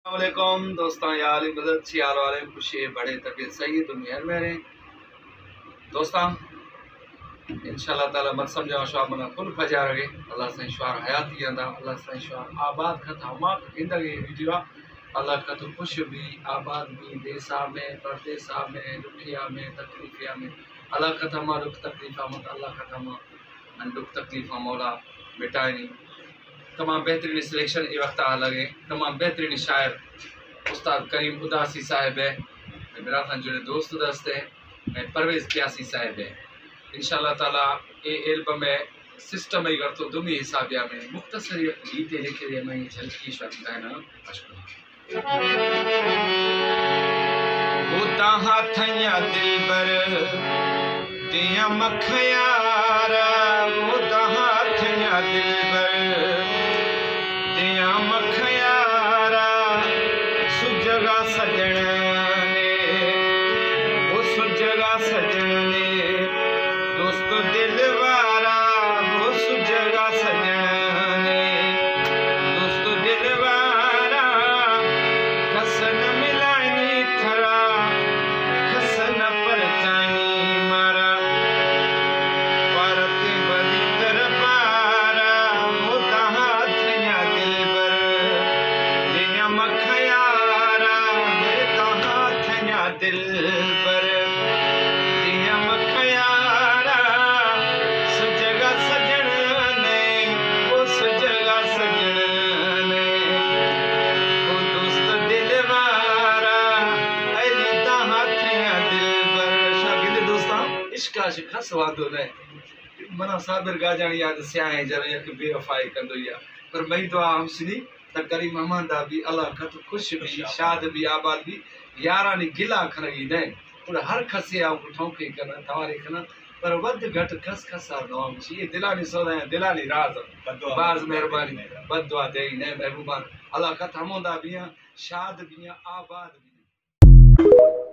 वालेकुम दोस्तों, यार मदद छियाल वाले खुशी बड़े तबीयत सही तो मेहर मेरे दोस्तों इंशाल्लाह ताला मत समझा शा मना कुल फजा रहे अल्लाह से शुआर हयाती आंदा अल्लाह से शुआर आबाद का था जिंदगी वीडियो अल्लाह का तो खुश भी आबाद भी देसा में परदेसा में दुखिया में तकलीफिया में अल्लाह का था दुख तकलीफा मत अल्लाह का था दुख तकलीफा मौला मिटाई तमाम बेहतरीन सिलेक्शन ये वक्त आ लगे तमाम बेहतरीन शायर उस्ताद करीम उदासी साहिब है मेरा खान जो दोस्त दस्त है परवेज़ प्यासी साहिब है इंशाल्लाह ताला ये एल्बम में सिस्टम ही कर तो दुमी हिसाबिया में मुख्तसर गीते लिखे दिए मैं झलकी शब्द है ना होता हाथया दिल बर दिया मखयारा होता हाथया दिल बर दिया मखयारा सुजगा सजन ने वो सुजगा सजन ने दोस्त दिलवारा वो सुजगा सजन ने दोस्त दिलवारा खसन मिलानी थरा खसन परचानी मारा पारते बदी तरपारा होता हाथया दिल बर दिया मखयारा होता हाथया दिल बर दिया मखयारा सुजगा सजन ने वो सुजगा सजन ने वो दोस्त दिलवारा अलीता हाथया दिल बर शागिद दोस्तां इश्क आशिक हस वादो ने मना साबिर गाजानी याद स्याहे जरा एक बेवफाई कंदो या पर मई दुआ हमसनी त करीम महमदा भी अल्लाह का तो खुश भी शाद भी आबाद भी यारा ने गिला खरगी ने पूरा हर खसे आओ ठोके करना तवारे करना पर वद घट खस खसा नवाम छी दिलानी सोदा दिलानी राज बाज मेहरबानी बददुआ दे ने महबूबा अल्लाह का हमदा भी शाद भी आबाद भी